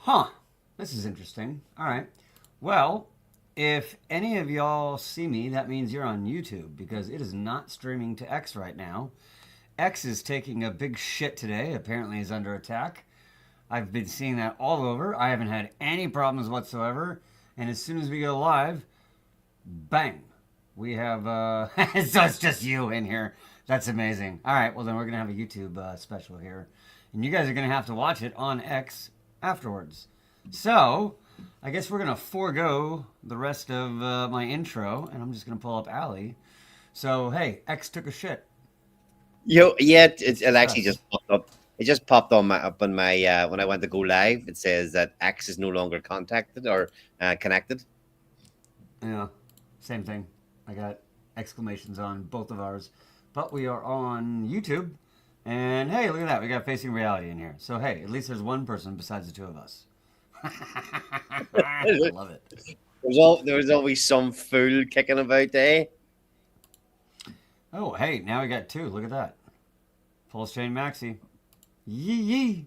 Huh. This is interesting. All right. Well, if any of y'all see me, that means you're on YouTube because it is not streaming to X right now. X is taking a big shit today. Apparently, is under attack. I've been seeing that all over. I haven't had any problems whatsoever. And as soon as we go live, bang, we have. So it's just you in here. That's amazing. All right. Well, then we're gonna have a YouTube special here, and you guys are gonna have to watch it on X afterwards. So, I guess we're going to forego the rest of my intro, and I'm just going to pull up Allie. So, hey, X took a shit. Yeah, it actually just popped up. It just popped on my when I went to go live. It says that X is no longer contacted or connected. Yeah, same thing. I got exclamations on both of ours, but we are on YouTube. And hey, look at that. We got Facing Reality in here. So, hey, at least there's one person besides the two of us. I love it. There was always some fool kicking about, eh? Oh, hey, now we got two. Look at that. Pulse Chain Maxi. Yee yee.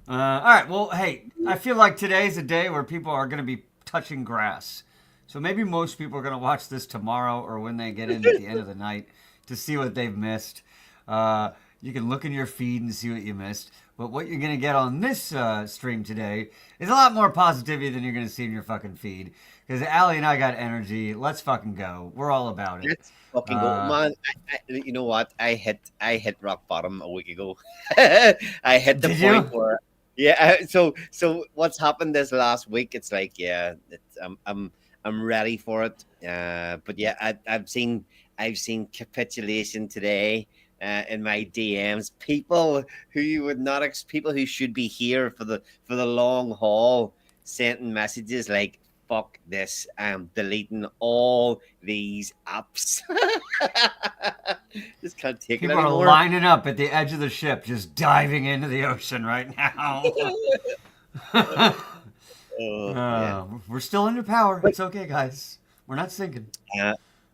All right, well, hey, I feel like today's a day where people are going to be touching grass. So maybe most people are going to watch this tomorrow or when they get in at the end of the night to see what they've missed. You can look in your feed and see what you missed. But what you're going to get on this stream today is a lot more positivity than you're going to see in your fucking feed. Because Allie and I got energy. Let's fucking go. We're all about it. Let's fucking go, man. You know what? I hit rock bottom a week ago. I hit the point where, yeah. So what's happened this last week? It's like, yeah, I'm ready for it. But yeah, I've seen capitulation today. In my DMs, people who you would not people who should be here for the long haul, sending messages like "fuck this," I'm deleting all these apps. Just can't take people it anymore. People are lining up at the edge of the ship, just diving into the ocean right now. Yeah. We're still under power. It's okay, guys. We're not sinking.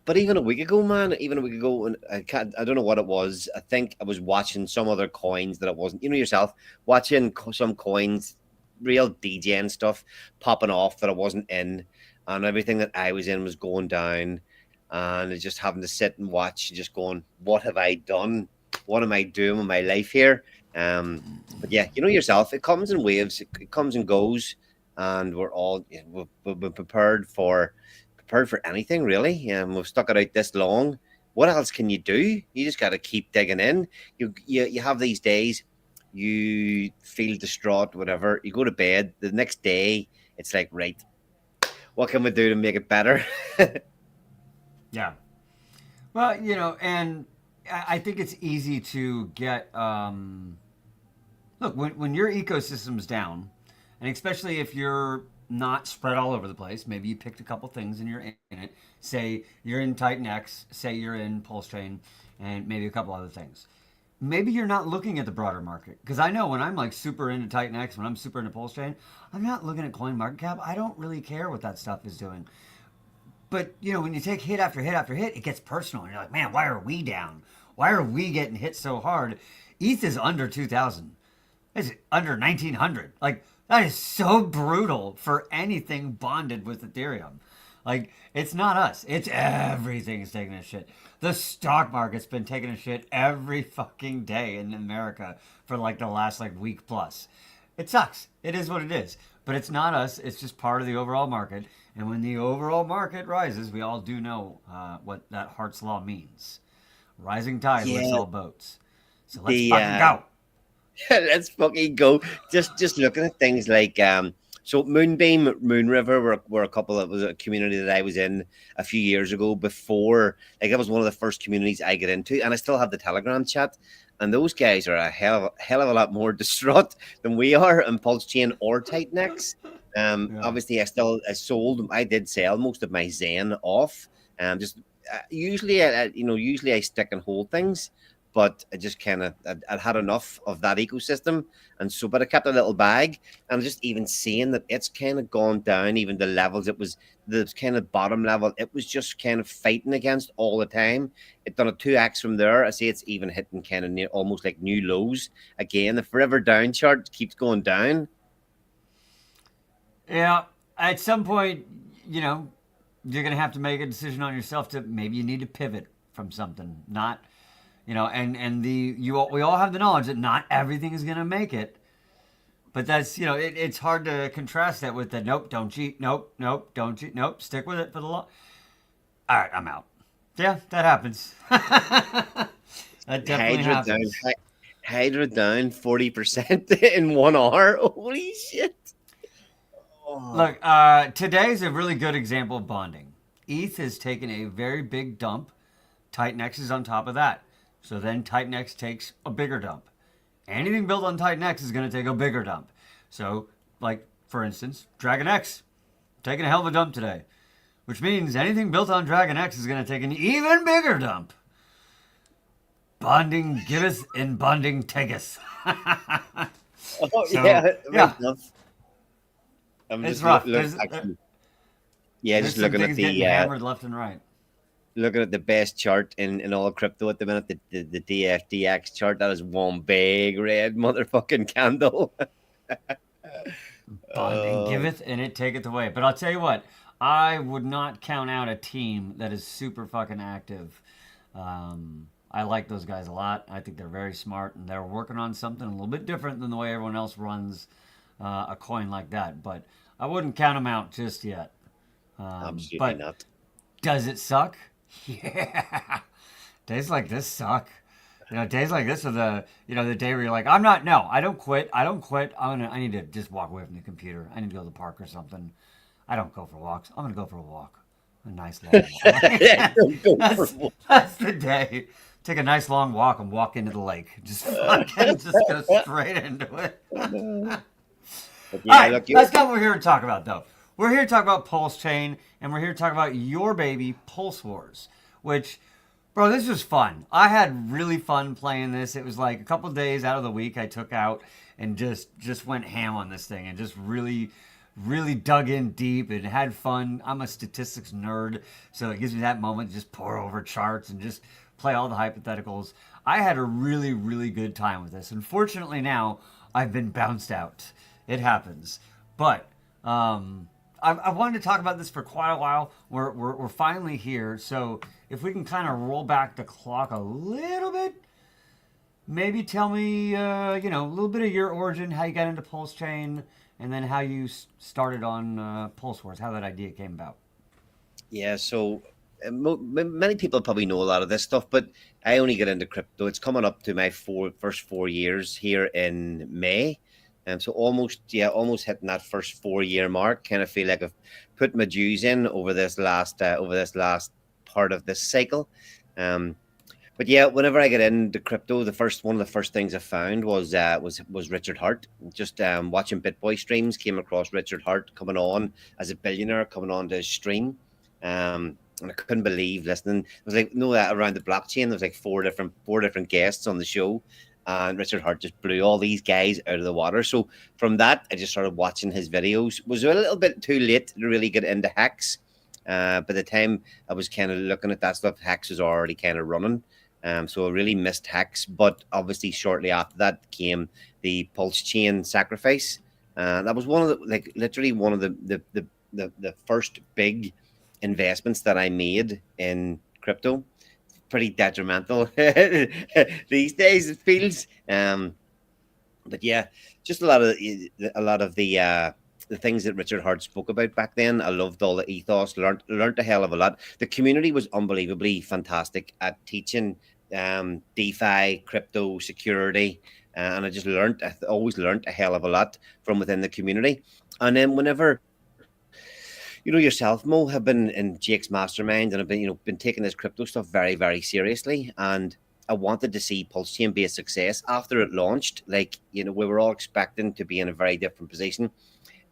But even a week ago, man, and I don't know what it was. I think I was watching some other coins that it wasn't. You know yourself, watching some coins, real DJing stuff popping off that I wasn't in, and everything that I was in was going down, and just having to sit and watch, and just going, what have I done? What am I doing with my life here? But yeah, you know yourself, it comes in waves, it comes and goes, and we're prepared for anything, really. We've stuck it out this long. What else can you do? You just got to keep digging in. You have these days, you feel distraught, whatever. You go to bed. The next day, it's like, right, what can we do to make it better? Yeah. Well, you know, and I think it's easy to get. Look, when your ecosystem's down, and especially if you're not spread all over the place. Maybe you picked a couple things and you're in it. Say you're in Titan X, say you're in Pulse Chain, and maybe a couple other things. Maybe you're not looking at the broader market. Because I know when I'm like super into Titan X, when I'm super into Pulse Chain, I'm not looking at CoinMarketCap. I don't really care what that stuff is doing. But, you know, when you take hit after hit after hit, it gets personal. And you're like, man, why are we down? Why are we getting hit so hard? ETH is under 2,000. It's under 1,900. Like, that is so brutal for anything bonded with Ethereum. Like, it's not us. It's everything's taking a shit. The stock market's been taking a shit every fucking day in America for like the last like week plus. It sucks. It is what it is. But it's not us. It's just part of the overall market. And when the overall market rises, we all do know what that Hart's Law means. Rising tide lifts all boats. So let's fucking go. Let's fucking go. Just looking at things like So Moonbeam, Moonriver were a couple of was a community that I was in a few years ago before. Like that was one of the first communities I get into, and I still have the Telegram chat. And those guys are a hell of a lot more distraught than we are in Pulse Chain or Tight Necks. Yeah. Obviously, I did sell most of my Zen off. Just usually I stick and hold things, but I just kind of I'd had enough of that ecosystem, and so but I kept a little bag, and just even seeing that it's kind of gone down, even the levels it was the kind of bottom level, it was just kind of fighting against all the time. It done a 2x from there. I see it's even hitting kind of near almost like new lows again. The forever down chart keeps going down. Yeah. At some point, you know, you're gonna have to make a decision on yourself to maybe you need to pivot from something. Not, you know, and we all have the knowledge that not everything is gonna make it. But that's, you know, it's hard to contrast that with the nope, don't cheat, nope, nope, don't cheat, nope, stick with it for the long. All right, I'm out. Yeah, that happens. That definitely Hydra down, happens. Hydra down 40% in 1 hour. Holy shit! Oh, Look, today's a really good example of bonding. ETH has taken a very big dump. Titanx is on top of that. So then Titanx takes a bigger dump. Anything built on Titanx is going to take a bigger dump. So, like, for instance, Dragon X taking a hell of a dump today, which means anything built on Dragon X is going to take an even bigger dump. Bonding giveth and bonding taketh. oh So, yeah, right yeah, enough. I'm it's just rough. actually, yeah, There's just some looking at things getting the hammered left and right. best chart in all crypto at the minute, the DFDX chart. That is one big red motherfucking candle. Bonding Oh, giveth and it taketh away. But I'll tell you what, I would not count out a team that is super fucking active. I like those guys a lot. I think they're very smart and they're working on something a little bit different than the way everyone else runs a coin like that. But I wouldn't count them out just yet. absolutely But not. does it suck? Yeah. Days like this suck. You know, days like this are the day where you're like, I'm not, no, I don't quit. I don't quit. I need to just walk away from the computer. I need to go to the park or something. I don't go for walks. I'm going to go for a walk. A nice long walk. Don't go for that's, one. that's the day. Take a nice long walk and walk into the lake. Just fucking just go straight into it. All But yeah, right, look, you that's not what we're here to talk about, though. We're here to talk about Pulse Chain, and we're here to talk about your baby, Pulse Wars, which, bro, this was fun. I had really fun playing this. It was like a couple days out of the week I took out and just went ham on this thing and just really dug in deep and had fun. I'm a statistics nerd, so it gives me that moment to just pour over charts and just play all the hypotheticals. I had a really good time with this. Unfortunately, now I've been bounced out. It happens, but I wanted to talk about this for quite a while. We're finally here, so if we can kind of roll back the clock a little bit, maybe tell me, a little bit of your origin, how you got into Pulse Chain, and then how you started on Pulse Wars, how that idea came about. Yeah, so many people probably know a lot of this stuff, but I only get into crypto. It's coming up to my first 4 years here in May. And so almost hitting that first 4 year mark. Kind of feel like I've put my dues in over this last part of this cycle. Um, but yeah, whenever I get into crypto, one of the first things I found was Richard Hart. Just watching BitBoy streams, came across Richard Hart coming on as a billionaire, coming on to his stream. And I couldn't believe listening. It was like around the blockchain, there was like four different guests on the show, and Richard Hart just blew all these guys out of the water. So from that, I just started watching his videos. Was a little bit too late to really get into Hex. By the time I was kind of looking at that stuff, Hex was already kind of running. So I really missed Hex. But obviously, shortly after that came the Pulse Chain sacrifice. That was one of literally one of the first big investments that I made in crypto. Pretty detrimental these days, it feels. But yeah, just a lot of the things that Richard Hart spoke about back then. I loved all the ethos. Learned a hell of a lot. The community was unbelievably fantastic at teaching DeFi, crypto, security. and I always learned a hell of a lot from within the community. And then whenever yourself, Mo, have been in Jake's mastermind and have been, been taking this crypto stuff very, very seriously. And I wanted to see Pulse Chain be a success after it launched. Like, we were all expecting to be in a very different position.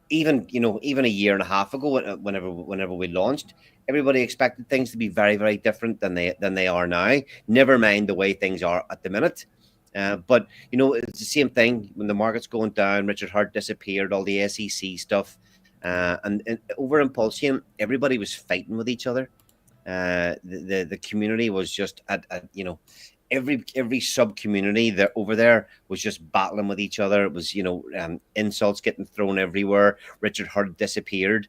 Even a year and a half ago, whenever we launched, everybody expected things to be very, very different than they are now. Never mind the way things are at the minute. But it's the same thing when the market's going down. Richard Hart disappeared, all the SEC stuff. And over in Pulse Chain, everybody was fighting with each other. The community was just at every sub community that over there was just battling with each other. It was insults getting thrown everywhere. Richard Hart disappeared,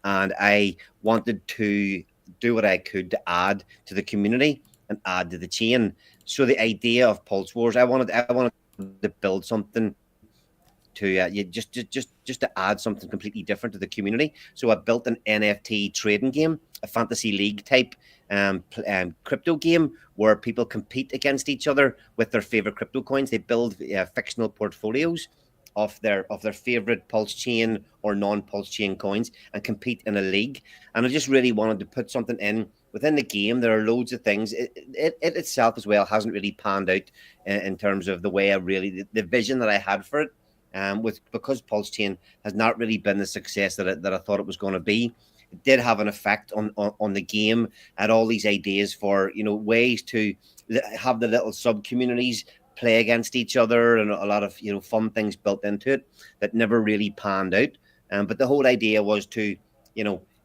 and I wanted to do what I could to add to the community and add to the chain. So the idea of Pulse Wars, I wanted to build something to just to add something completely different to the community. So I built an NFT trading game, a fantasy league type crypto game where people compete against each other with their favorite crypto coins. They build fictional portfolios of their favorite Pulse Chain or non-Pulse Chain coins and compete in a league. And I just really wanted to put something in within the game. There are loads of things. It itself as well hasn't really panned out in terms of the way the vision that I had for it. Because Pulse Chain has not really been the success that I thought it was going to be. It did have an effect on the game. Had all these ideas for ways to have the little sub communities play against each other, and a lot of fun things built into it that never really panned out. But the whole idea was to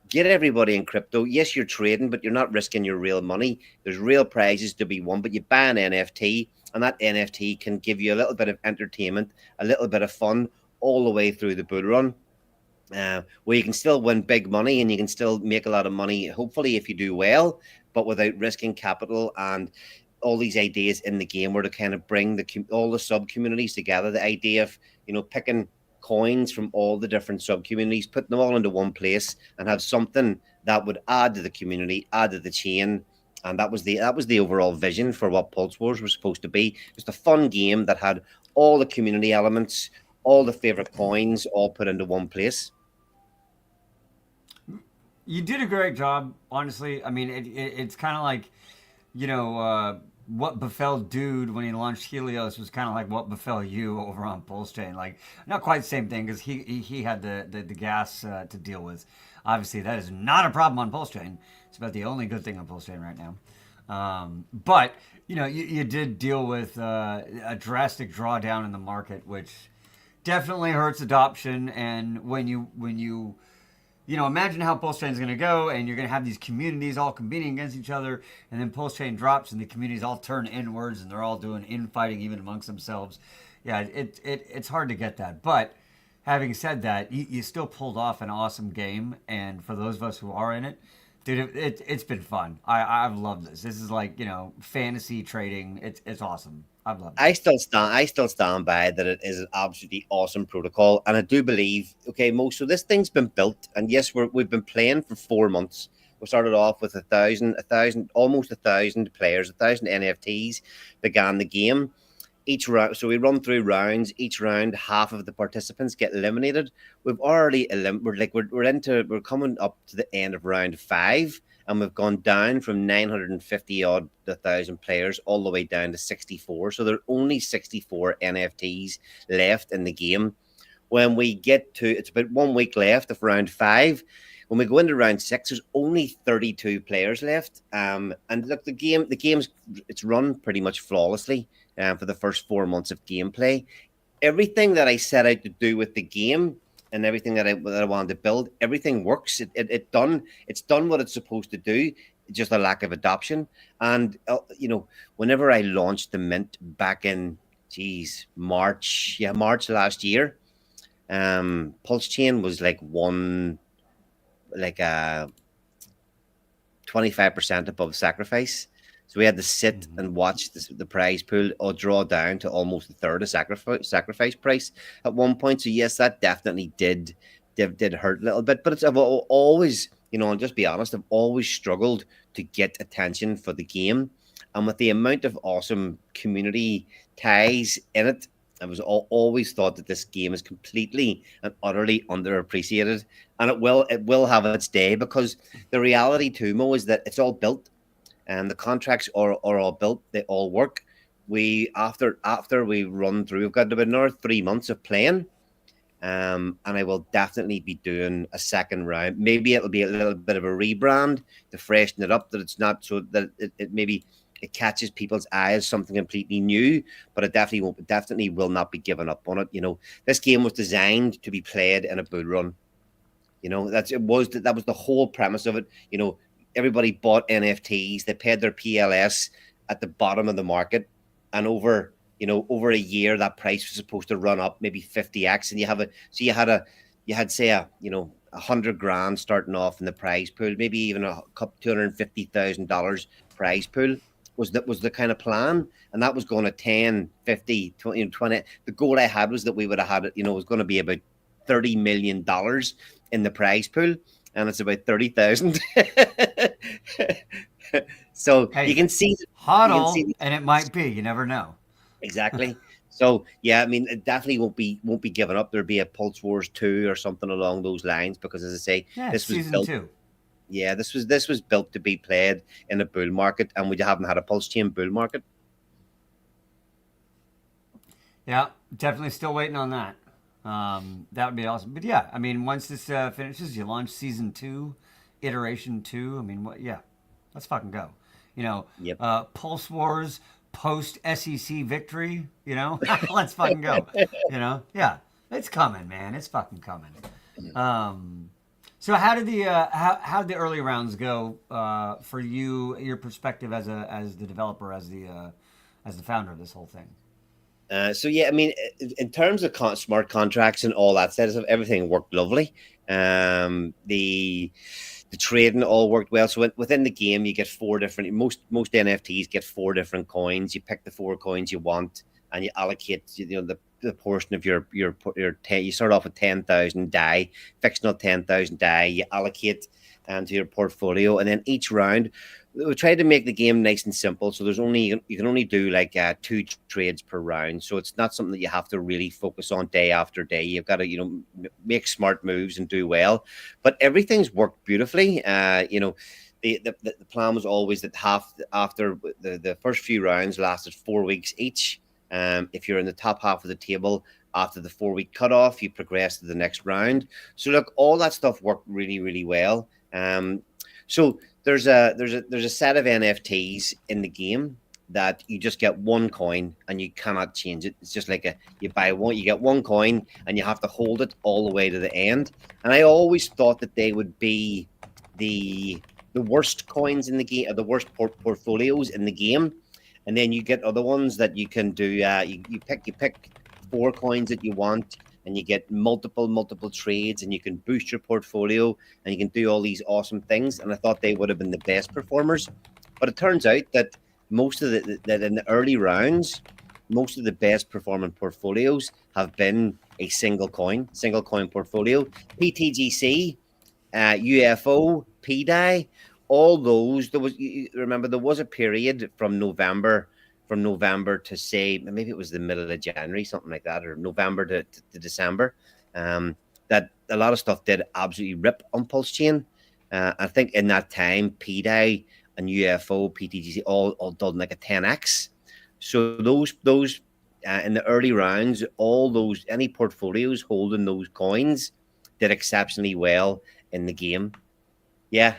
get everybody in crypto. Yes, you're trading, but you're not risking your real money. There's real prizes to be won, but you buy an NFT, and that NFT can give you a little bit of entertainment, a little bit of fun all the way through the bull run, where you can still win big money and you can still make a lot of money, hopefully, if you do well, but without risking capital. And all these ideas in the game were to kind of bring all the sub communities together. The idea of picking coins from all the different sub communities, putting them all into one place, and have something that would add to the community, add to the chain. And that was the overall vision for what Pulse Wars was supposed to be. Just a fun game that had all the community elements, all the favorite coins, all put into one place. You did a great job, honestly. I mean, it's kind of like, what befell Dude when he launched Helios was kind of like what befell you over on Pulse Chain. Like, not quite the same thing because he had the gas to deal with. Obviously, that is not a problem on Pulse Chain. It's about the only good thing on Pulse Chain right now. But you did deal with a drastic drawdown in the market, which definitely hurts adoption. And when you imagine how Pulse Chain is going to go, and you're going to have these communities all competing against each other, and then Pulse Chain drops, and the communities all turn inwards, and they're all doing infighting even amongst themselves. Yeah, it's hard to get that. But having said that, you still pulled off an awesome game, and for those of us who are in it, dude, it's been fun. I've loved this. This is like fantasy trading. It's awesome. I've loved it. I still stand by that it is an absolutely awesome protocol, and I do believe. Okay, Mo. So this thing's been built, and yes, we've been playing for 4 months. We started off with almost 1,000 players, 1,000 NFTs began the game. Each round, so we run through rounds. Each round, half of the participants get eliminated. We've already we're coming up to the end of round 5, and we've gone down from 950 odd 1,000 players all the way down to 64. So there are only 64 NFTs left in the game. When we get to, it's about 1 week left of round 5. When we go into round 6, there's only 32 players left. And look, the game's it's run pretty much flawlessly for the first 4 months of gameplay. Everything that I set out to do with the game and everything that I wanted to build, everything works. It's done what it's supposed to do. Just a lack of adoption. And whenever I launched the mint back in March last year, Pulse Chain was like 25% above sacrifice. So we had to sit and watch the prize pool or draw down to almost a third of sacrifice price at one point. So yes, that definitely did hurt a little bit. But I've always, and just be honest, I've always struggled to get attention for the game. And with the amount of awesome community ties in it, I was always thought that this game is completely and utterly underappreciated, and it will have its day, because the reality too, Mo, is that it's all built, and the contracts are all built. They all work. We after we run through, we've got about another 3 months of playing. And I will definitely be doing a second round. Maybe it'll be a little bit of a rebrand to freshen it up, that it's not so that it maybe it catches people's eyes, something completely new. But it definitely will not be given up on it. This game was designed to be played in a bull run. That was the whole premise of it. Everybody bought NFTs. They paid their PLS at the bottom of the market, and over a year, that price was supposed to run up maybe 50x, and you had say 100 grand starting off in the prize pool, maybe even a couple $250,000 prize pool was the kind of plan, and that was going to 10, 50, 20. The goal I had was that we would have had it, was going to be about $30 million in the prize pool, and it's about 30,000. So Hey, you can see, and it might be. You never know. exactly. So yeah, I mean, it definitely won't be given up. There'll be a Pulse Wars 2 or something along those lines, because, as I say, Yeah, this was season built. 2. Yeah, this was built to be played in a bull market, and we haven't had a Pulse Chain bull market. Yeah, definitely still waiting on that. That would be awesome. But yeah, I mean, once this finishes, you launch season 2, iteration 2. I mean, yeah, let's fucking go. Yep. Pulse Wars post SEC victory. Let's fucking go. Yeah, it's coming, man. It's fucking coming. So how did the early rounds go for you? Your perspective as the developer, as the founder of this whole thing. So yeah, I mean, in terms of smart contracts and all that stuff, everything worked lovely. The trading all worked well. So within the game, you get 4 different. Most NFTs get 4 different coins. You pick the 4 coins you want, and you allocate the portion of your you start off with 10,000 DAI, fictional 10,000 DAI. You allocate to your portfolio, and then each round, we tried to make the game nice and simple. So you can only do like 2 trades per round. So it's not something that you have to really focus on day after day. You've got to make smart moves and do well. But everything's worked beautifully. The plan was always that after the first few rounds lasted 4 weeks each. If you're in the top half of the table after the 4-week cutoff, you progress to the next round. So look, all that stuff worked really, really well. So there's a set of NFTs in the game that you just get 1 coin and you cannot change it. It's just like you buy one, you get 1 coin and you have to hold it all the way to the end. And I always thought that they would be the worst coins in the game, or the worst portfolios in the game. And then you get other ones that you can do. You pick 4 coins that you want, and you get multiple trades, and you can boost your portfolio, and you can do all these awesome things. And I thought they would have been the best performers, but it turns out that that in the early rounds, most of the best performing portfolios have been a single coin portfolio. PTGC, UFO, PDAI, all those. Remember, there was a period from November to, say, maybe it was the middle of January, something like that, or November to December, that a lot of stuff did absolutely rip on Pulse Chain. I think in that time, PDAI and UFO, PTGC all done like a 10x. So those in the early rounds, any portfolios holding those coins did exceptionally well in the game. Yeah.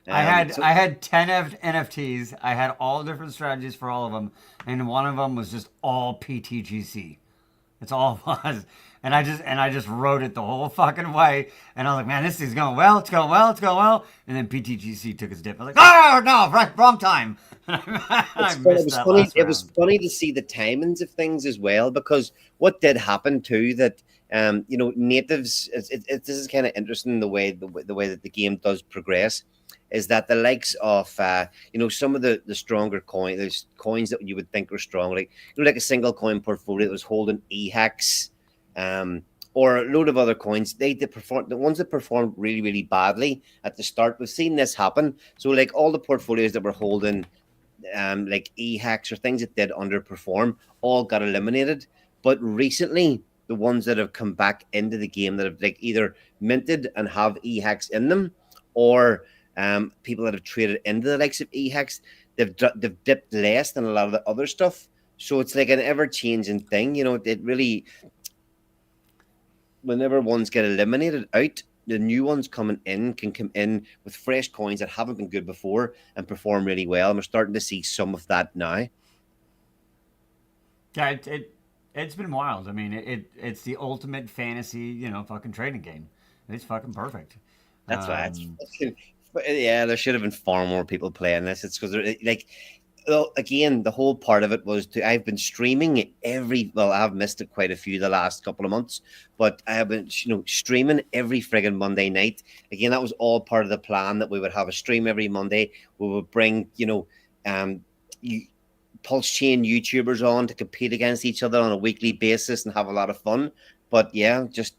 I had 10 NFTs. I had all different strategies for all of them, and one of them was just all PTGC. That's all it was. And I just wrote it the whole fucking way. And I was like, man, this thing's going well. It's going well. It's going well. And then PTGC took his dip. I was like, oh no, wrong time. It was funny to see the timings of things as well, because what did happen too, that natives. This is kind of interesting, the way that the game does progress, is that the likes of some of the stronger coins that you would think are strong, like like a single coin portfolio that was holding EHEX, or a load of other coins, the ones that performed really, really badly at the start. We've seen this happen. So like all the portfolios that were holding like EHEX or things that did underperform all got eliminated. But recently, the ones that have come back into the game that have like either minted and have EHEX in them, or people that have traded into the likes of EHEX, they've dipped less than a lot of the other stuff. So it's like an ever changing thing. You know, it really, whenever ones get eliminated out, the new ones coming in can come in with fresh coins that haven't been good before and perform really well. And we're starting to see some of that now. Yeah, it's been wild. I mean, it's the ultimate fantasy, fucking trading game. It's fucking perfect. That's why it's Um, fucking, yeah, there should have been far more people playing this. It's because like, well, again, the whole part of it was to I've been streaming well, I've missed it quite a few the last couple of months, but I have been, streaming every friggin' Monday night. Again, that was all part of the plan that we would have a stream every Monday. We would bring, you, Pulse Chain YouTubers on to compete against each other on a weekly basis and have a lot of fun. But yeah, just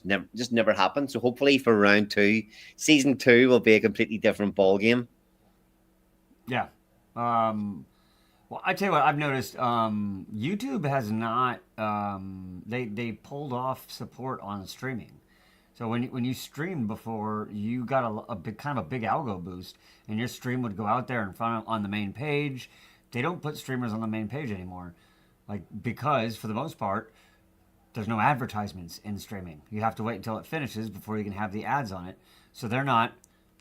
never happened. So hopefully for round two, season two will be a completely different ball game. yeah. Well, I tell you what, I've noticed. YouTube has not. They pulled off support on streaming. So when you streamed before, you got a big kind of a big algo boost, and your stream would go out there in front on the main page. They don't put streamers on the main page anymore, like because for the most part, there's no advertisements in streaming. You have to wait until it finishes before you can have the ads on it. So they're not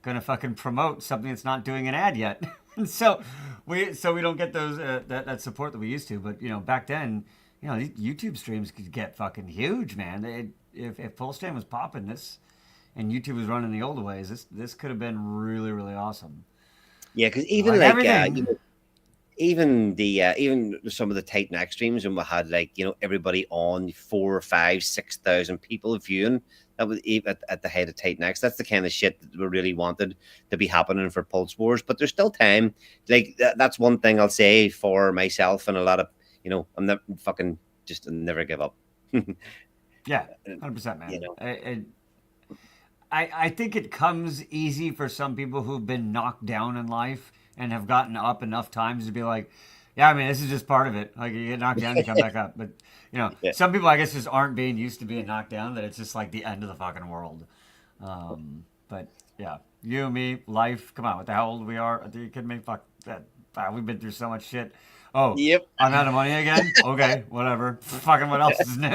gonna fucking promote something that's not doing an ad yet. And so we don't get those that support that we used to. But back then, these YouTube streams could get fucking huge, man. If Full Stand was popping this, and YouTube was running the old ways, this could have been really really awesome. Yeah, because even Like like everything. even some of the Titan X streams, and we had like everybody on 4, 5, 6,000 people viewing. That was at the head of Titan X. That's the kind of shit that we really wanted to be happening for Pulse Wars. But there's still time. Like that's one thing I'll say for myself and a lot of I'm not fucking just never give up. Yeah, 100%, you man. know. I think it comes easy for some people who've been knocked down in life and have gotten up enough times to be like, yeah, I mean, this is just part of it. Like you get knocked down, you come back up. But Yeah. some people I guess just aren't being used to being knocked down. That it's just like the end of the fucking world. But yeah, you and me, life. Come on, what the hell old we are? Are you kidding me? Fuck that. We've been through so much shit. Oh, Yep. I'm out of money again. Okay, whatever. Fucking what else is new?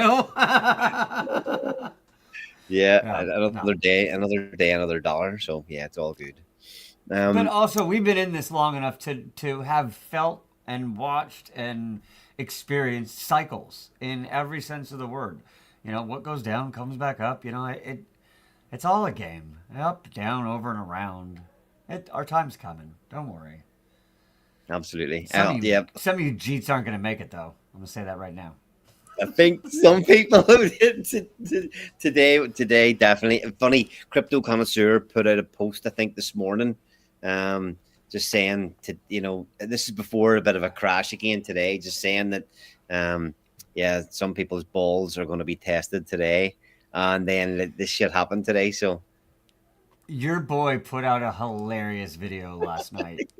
Yeah. Yeah, no. Another day, another dollar. So yeah, it's all good. But Um. also, we've been in this long enough to have felt and watched and experienced cycles in every sense of the word. What goes down comes back up. It's all a game. Up, down, over, and around. Our time's coming. Don't worry. Absolutely. Some of you, Yeah. some of you Jeets aren't going to make it though. I'm gonna say that right now. I think some people today definitely funny. Crypto connoisseur put out a post I think this morning, just saying this is before a bit of a crash again today. Just saying that, yeah, some people's balls are going to be tested today, and then this shit happened today. So Your boy put out a hilarious video last night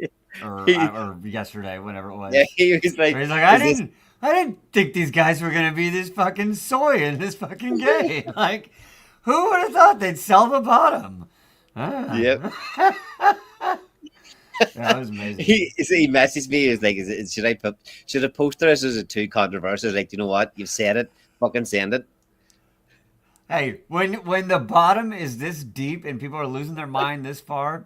or he, or yesterday, whenever it yeah, was. he was like, Where he's like, I "Is this?" didn't, I didn't think these guys were gonna be this fucking soy and this fucking gay. Like, who would have thought they'd sell the bottom? Yep. Ah. That was amazing. He messaged me. He was like, should I post this? Is it too controversial? Like, you know what? You've said it. Fucking send it. Hey, when the bottom is this deep and people are losing their mind this far,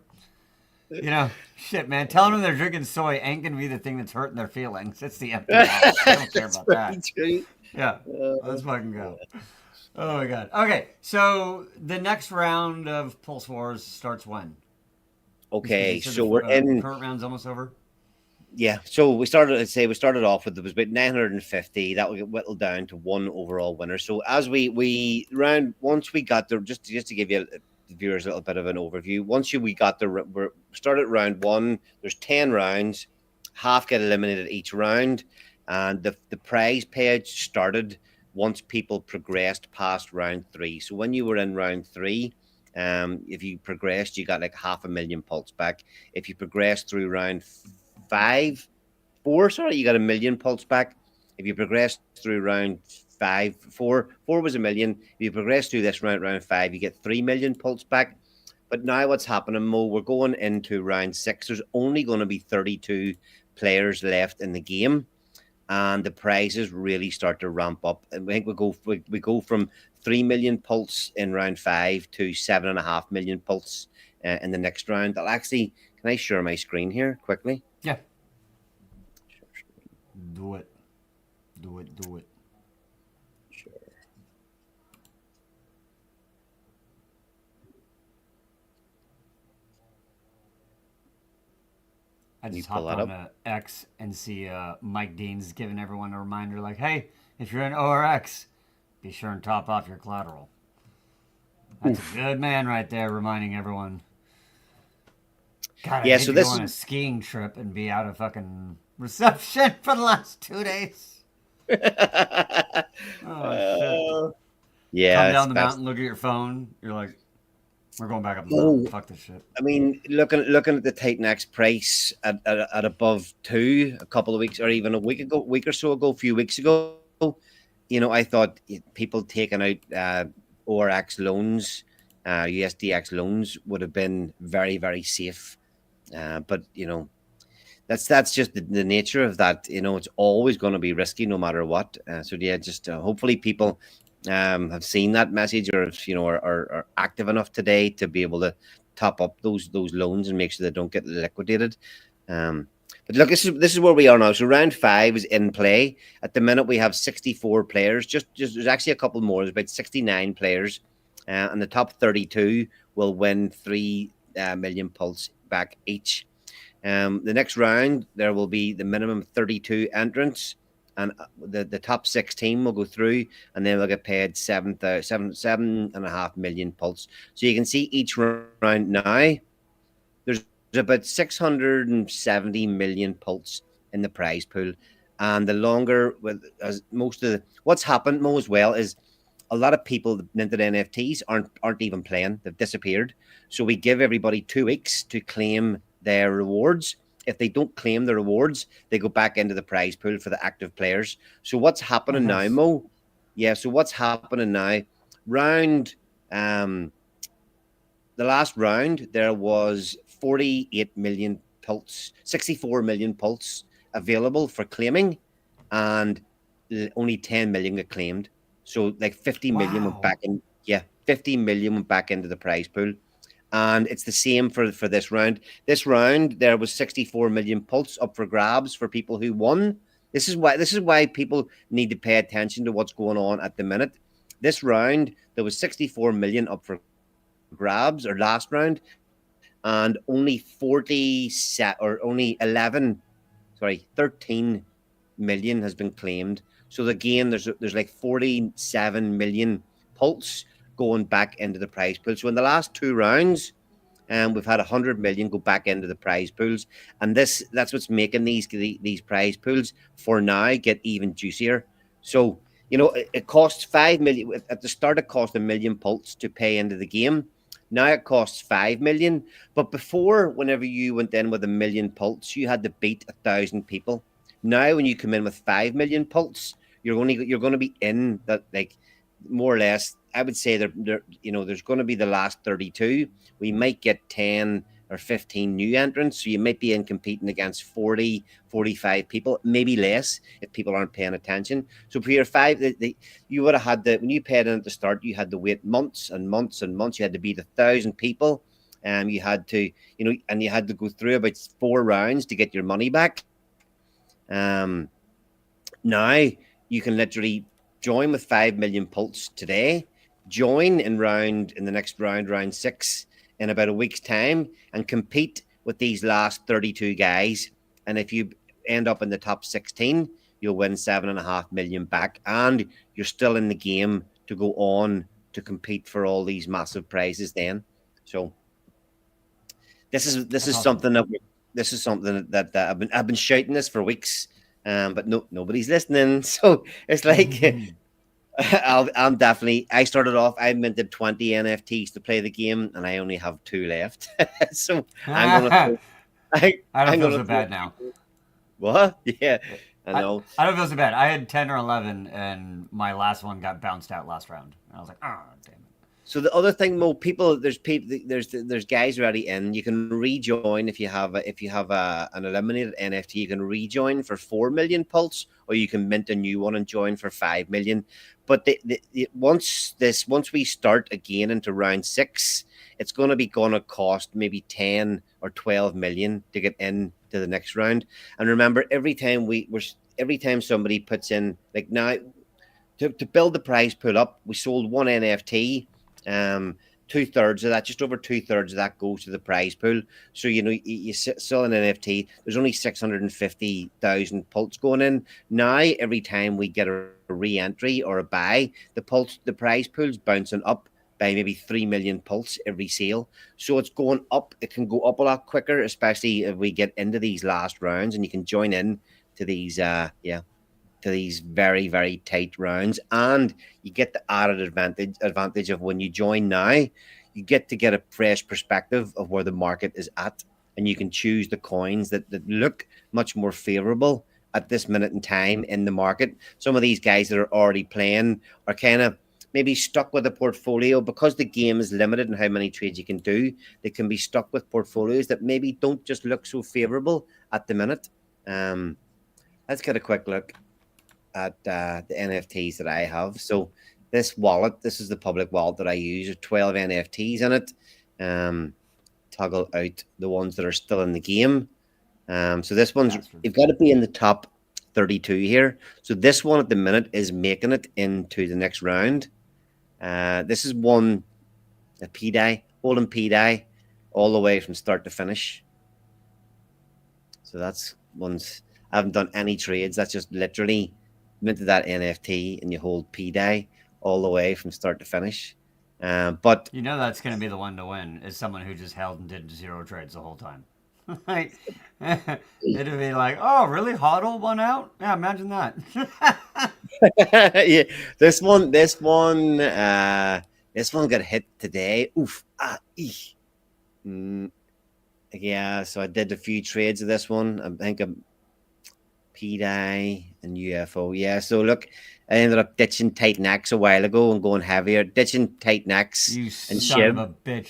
shit, man. Telling them they're drinking soy ain't gonna be the thing that's hurting their feelings. It's the empty mouth. I don't care That's about very that. true. Yeah, let's fucking go. Oh my god. Okay, so the next round of Pulse Wars starts when? Okay, You said so the we're in. current round's almost over. Yeah, so we started. Let's say we started off with there was about 950. That will get whittled down to one overall winner. So as we round once we got there, just to give you the viewers a little bit of an overview. Once we got there, we started round one. There's 10 rounds. Half get eliminated each round, and the prize page started once people progressed past round three. So when you were in round three, if you progressed, you got like 500,000 pulse back. If you progressed through round 4, sorry, you got 1,000,000 pulse back. if you progress through round five, four was a million. If you progress through this round five, you get 3 million pulse back. But now what's happening, Mo? We're going into round six. There's only going to be 32 players left in the game, and the prizes really start to ramp up. And I think we go from 3 million pulse in round five to 7.5 million pulse in the next round. I'll actually, can I share my screen here quickly? Yeah. Do it. Do it. Do it. Sure. I You just pull hopped that on X and see Mike Dean's giving everyone a reminder like, hey, if you're in ORX, be sure and top off your collateral. That's a good man right there reminding everyone. God, I Yeah, hate so to go this on a is skiing trip and be out of fucking reception for the last 2 days. Oh, shit. Come yeah, down it's the best. mountain, look at your phone. You're like, we're going back up the mountain. Oh, Fuck this shit. I mean, looking at the Titan X price at above two a couple of weeks or even a week or so ago, a few weeks ago, I thought people taking out ORX loans, USDX loans would have been very, very safe. But that's just the nature of that. It's always going to be risky no matter what. So yeah, just hopefully people have seen that message or are active enough today to be able to top up those loans and make sure they don't get liquidated. But look, this is where we are now. So round five is in play. At the minute, we have 64 players. Just there's actually a couple more. There's about 69 players, and the top 32 will win 3 million pulse back each. The next round, there will be the minimum 32 entrants, and the top 16 will go through, and then they'll get paid 7.5 million pulse. So you can see each round now, there's about 670 million pulse in the prize pool. And the longer, as most of what's happened, Mo, as well, is a lot of people into the NFTs aren't even playing. They've disappeared. So we give everybody 2 weeks to claim their rewards. If they don't claim the rewards, they go back into the prize pool for the active players. So what's Oh, happening now, nice. Mo? Yeah, so what's happening now? Round the last round, there was 48 million pulse, 64 million pulse available for claiming, and only 10 million got claimed. So like 50 million went Wow. back in. Yeah, 50 million went back into the prize pool. And it's the same for this round. This round, there was 64 million pulse up for grabs for people who won. This is why people need to pay attention to what's going on at the minute. This round, there was 64 million up for grabs or last round, and only 40 set or only 13 million has been claimed. So again, there's like 47 million pulse going back into the prize pool. So in the last two rounds, we've had 100 million go back into the prize pools, and that's what's making these prize pools for now get even juicier. So it costs 5 million at the start. It cost 1 million pulse to pay into the game. Now it costs 5 million. But before, whenever you went in with 1 million pulse, you had to beat 1,000 people. Now, when you come in with 5 million pulse, you're going to be in that, like, more or less. I would say there's going to be the last 32. We might get 10 or 15 new entrants, so you might be in competing against 40, 45 people, maybe less if people aren't paying attention. So for your five, you would have had when you paid in at the start, you had to wait months and months and months. You had to beat 1,000 people. You had to, and you had to go through about 4 rounds to get your money back. Now you can literally join with 5 million pulse today, join in the next round 6 in about a week's time, and compete with these last 32 guys. And if you end up in the top 16, you'll win 7.5 million back, and you're still in the game to go on to compete for all these massive prizes then. So this is That's awesome. something that I've been shouting this for weeks, but nobody's listening. So it's like I'm definitely. I started off. I minted 20 NFTs to play the game, and I only have 2 left. So I'm gonna. I don't I'm feel gonna so bad now. what? Yeah. I I, know. I don't feel so bad. I had 10 or 11, and my last one got bounced out last round. And I was like, oh, damn it. So the other thing, Mo, there's guys already in. You can rejoin if you have an eliminated NFT. You can rejoin for 4 million pulse, or you can mint a new one and join for 5 million. But once we start again into round 6, it's gonna cost maybe 10 or 12 million to get in to the next round. And remember, every time somebody puts in, like now, to build the prize pool up, we sold one NFT. 2/3 of that, just over 2/3 of that goes to the prize pool. So you sell an NFT. There's only 650,000 pulse going in now. Every time we get a re-entry or a buy, the prize pool's bouncing up by maybe 3 million pulse every sale. So it's going up. It can go up a lot quicker, especially if we get into these last rounds, and you can join in to these to these very, very tight rounds. And you get the added advantage of when you join now, you get a fresh perspective of where the market is at, and you can choose the coins that look much more favorable at this minute in time in the market. Some of these guys that are already playing are kind of maybe stuck with a portfolio because the game is limited in how many trades you can do. They can be stuck with portfolios that maybe don't just look so favorable at the minute. Let's get a quick look at the NFTs that I have. So this is the public wallet that I use. There's 12 NFTs in it. Toggle out the ones that are still in the game. So this one's, you've got to be in the top 32 here. So this one at the minute is making it into the next round. This is one, a P-Die, holding P-Die all the way from start to finish. So that's one's, I haven't done any trades. That's just literally minted that NFT and you hold P-Die all the way from start to finish. But You know that's going to be the one to win, is someone who just held and did 0 trades the whole time. Like, it'd be like, oh, really? HODL one out? Yeah, imagine that. yeah, this one got hit today. Oof. Yeah, so I did a few trades of this one. I think I'm P-Die and UFO. Yeah, so look, I ended up ditching Titan X a while ago and going heavier, ditching Titan X You and son of Shiv. a bitch.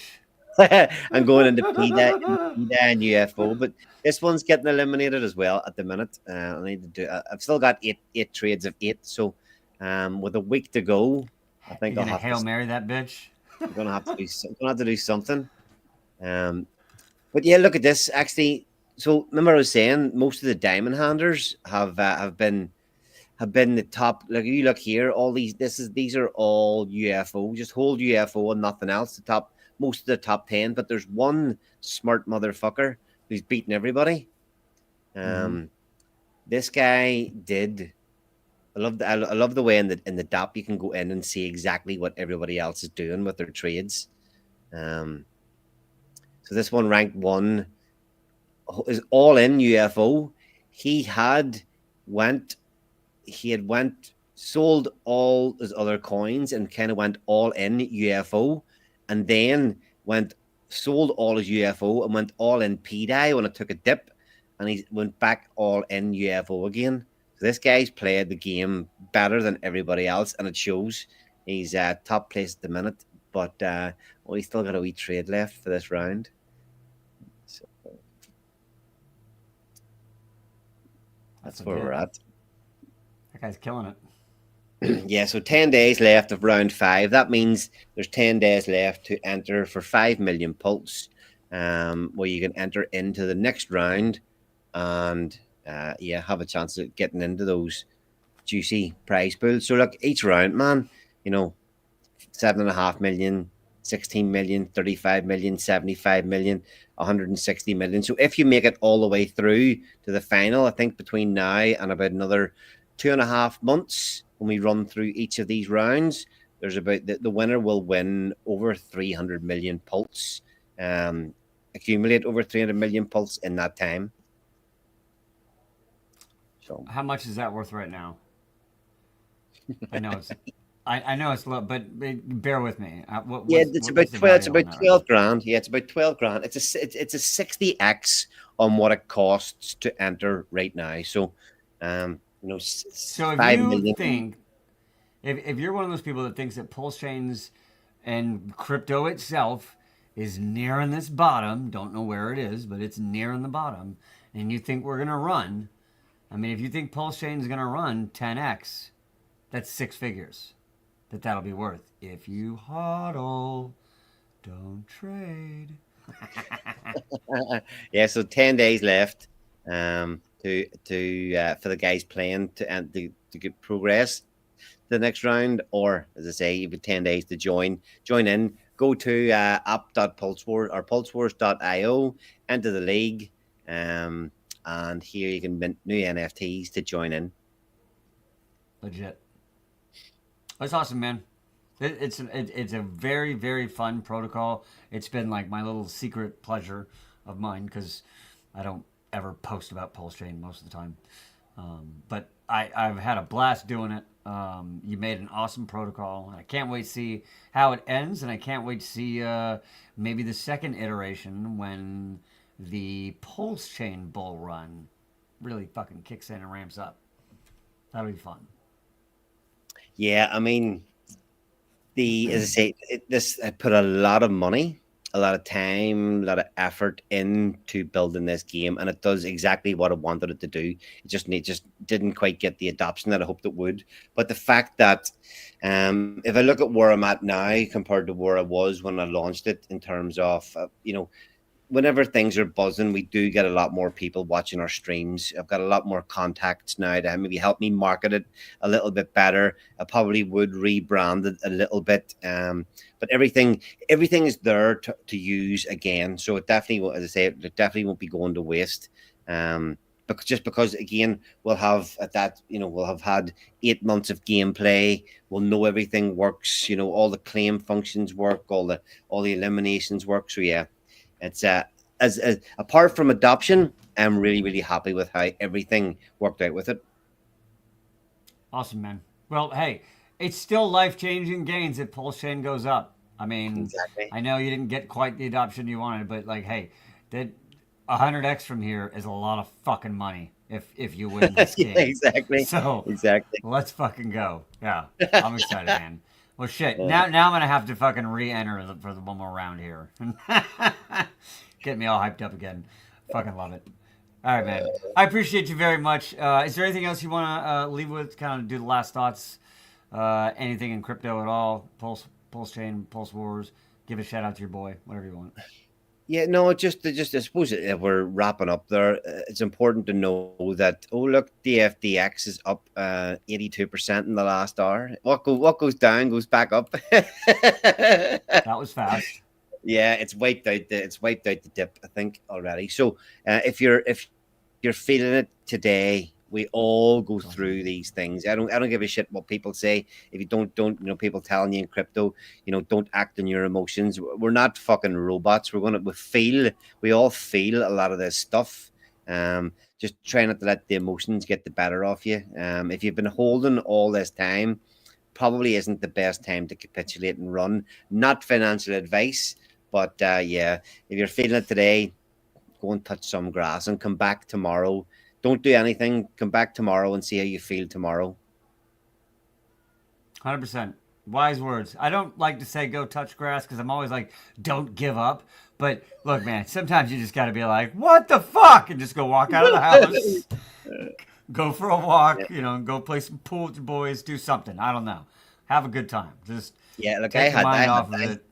I'm going into P-Die and UFO, but this one's getting eliminated as well at the minute. I need to do. I've still got eight trades of 8, so with a week to go, I think You're I'll gonna have Hail to. Mary that bitch? I'm gonna have to do. I'm gonna have to do something. But yeah, look at this. Actually, so remember I was saying most of the diamond handlers have been the top. Like you look here, all these are all UFO. Just hold UFO and nothing else. The top, most of the top 10, but there's one smart motherfucker who's beating everybody. This guy did. I love the way in the DApp you can go in and see exactly what everybody else is doing with their trades. So this one ranked 1 is all in UFO. He had sold all his other coins and kind of went all in UFO, and then sold all his UFO and went all in P-Die when it took a dip, and he went back all in UFO again. So this guy's played the game better than everybody else, and it shows. He's top place at the minute, but he's still got a wee trade left for this round. So that's where we're at. That guy's killing it. Yeah, so 10 days left of round 5. That means there's 10 days left to enter for 5 million pulse, where you can enter into the next round and have a chance of getting into those juicy prize pools. So look, each round, man, 7.5 million, 16 million, 35 million, 75 million, 160 million. So if you make it all the way through to the final, I think between now and about another 2.5 months, when we run through each of these rounds, there's about the winner will win over 300 million pulse, accumulate over 300 million pulse in that time. So how much is that worth right now? I know it's low, but bear with me. It's about 12. It's about 12 grand. Yeah, it's about 12 grand. It's a 60x on what it costs to enter right now. So So if 5 you million. think, if you're one of those people that thinks that pulse chains and crypto itself is nearing this bottom, don't know where it is, but it's nearing the bottom, and you think we're gonna run, I mean, if you think pulse chain is gonna run 10x, that's six figures that'll be worth. If you hodl, don't trade. Yeah, so 10 days left to for the guys playing to get progress the next round, or as I say, you've got 10 days to join in. Go to app.pulsewars or pulsewars.io, enter the league, and here you can mint new NFTs to join in. Legit. That's awesome, man. It's a very very fun protocol. It's been like my little secret pleasure of mine because I don't ever post about Pulse Chain most of the time. But I've had a blast doing it. You made an awesome protocol, and I can't wait to see how it ends, and I can't wait to see maybe the second iteration when the Pulse Chain bull run really fucking kicks in and ramps up. That'll be fun. Yeah, I mean, the as I say, this I put a lot of money, a lot of time, a lot of effort into building this game, and it does exactly what I wanted it to do. It just didn't quite get the adoption that I hoped it would. But the fact that, if I look at where I'm at now compared to where I was when I launched it, in terms of whenever things are buzzing, we do get a lot more people watching our streams. I've got a lot more contacts now to maybe help me market it a little bit better. I probably would rebrand it a little bit, but everything is there to use again. So it definitely, as I say, it definitely won't be going to waste. But just because again, we'll have had 8 months of gameplay. We'll know everything works. All the claim functions work. All the eliminations work. So yeah. It's as apart from adoption, I'm really really happy with how everything worked out with it. Awesome, man. Well, hey, it's still life changing gains if Pulse Chain goes up. I mean, Exactly. I know you didn't get quite the adoption you wanted, but like, hey, that 100x from here is a lot of fucking money if you win this Yeah, game. exactly, So exactly. let's fucking go. Yeah, I'm excited, man. Well, shit. Now I'm gonna have to fucking re-enter for the one more round here. Get me all hyped up again. Fucking love it. All right, man. I appreciate you very much. Is there anything else you want to leave with? Kind of do the last thoughts. Anything in crypto at all? Pulse Chain, Pulse Wars. Give a shout out to your boy. Whatever you want. Yeah, no, just I suppose if we're wrapping up there, it's important to know that, oh look, DFDX is up 82% in the last hour. What goes down goes back up. That was fast. Yeah, it's wiped out the dip, I think, already. So if you're feeling it today, we all go through these things. I don't give a shit what people say. If you don't people telling you in crypto, don't act on your emotions. We're not fucking robots. We all feel a lot of this stuff. Just try not to let the emotions get the better of you. If you've been holding all this time, probably isn't the best time to capitulate and run. Not financial advice, but yeah, if you're feeling it today, go and touch some grass and come back tomorrow. Don't do anything. Come back tomorrow and see how you feel tomorrow. 100%. Wise words. I don't like to say go touch grass because I'm always like, don't give up. But look, man, sometimes you just got to be like, what the fuck? And just go walk out of the house, go for a walk, go play some pool with your boys, do something. I don't know. Have a good time. Just Yeah, look, take your mind off of it.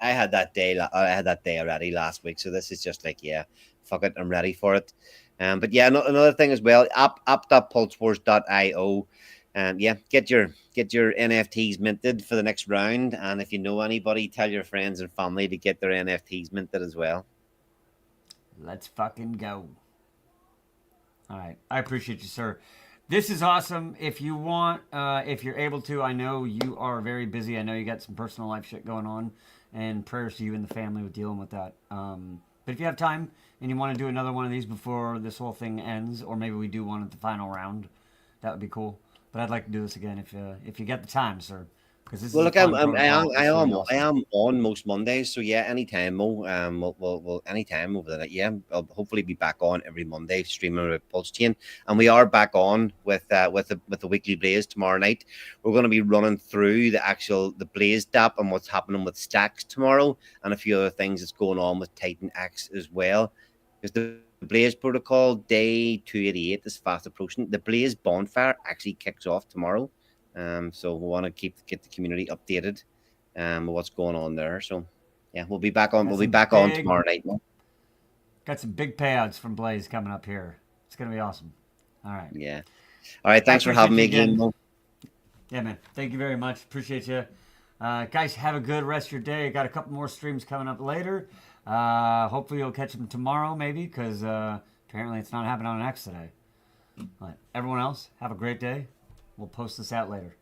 I had that day. I had that day already last week, so this is just like, yeah, fuck it, I'm ready for it. But yeah, another thing as well, app.pulsewars.io. Yeah, get your NFTs minted for the next round, and if you know anybody, tell your friends and family to get their NFTs minted as well. Let's fucking go. All right. I appreciate you, sir. This is awesome. If you want, if you're able to, I know you are very busy. I know you got some personal life shit going on, and prayers to you and the family with dealing with that. But if you have time and you want to do another one of these before this whole thing ends, or maybe we do one at the final round, that would be cool. But I'd like to do this again if you get the time, sir. Because this Well, is a look, fun protocol. It's really I awesome. am on most Mondays, so yeah, anytime, Mo. We'll anytime over the night. Yeah, I'll hopefully be back on every Monday streaming with Pulse Chain, and we are back on with the weekly Blaze tomorrow night. We're going to be running through the Blaze DApp and what's happening with Stacks tomorrow, and a few other things that's going on with Titan X as well. Because the Blaze protocol day 288 is fast approaching. The Blaze bonfire actually kicks off tomorrow. So we want to get the community updated with what's going on there. So yeah, we'll be back on. Got We'll be some back on big, tomorrow night. got some big payouts from Blaze coming up here. It's gonna be awesome. All right. Yeah. All right. I Thanks for appreciate having you me again. again. Mo. Yeah, man. Thank you very much. Appreciate you. Guys, have a good rest of your day. Got a couple more streams coming up later. Hopefully you'll catch them tomorrow, maybe, because apparently it's not happening on X today. But everyone else, have a great day. We'll post this out later.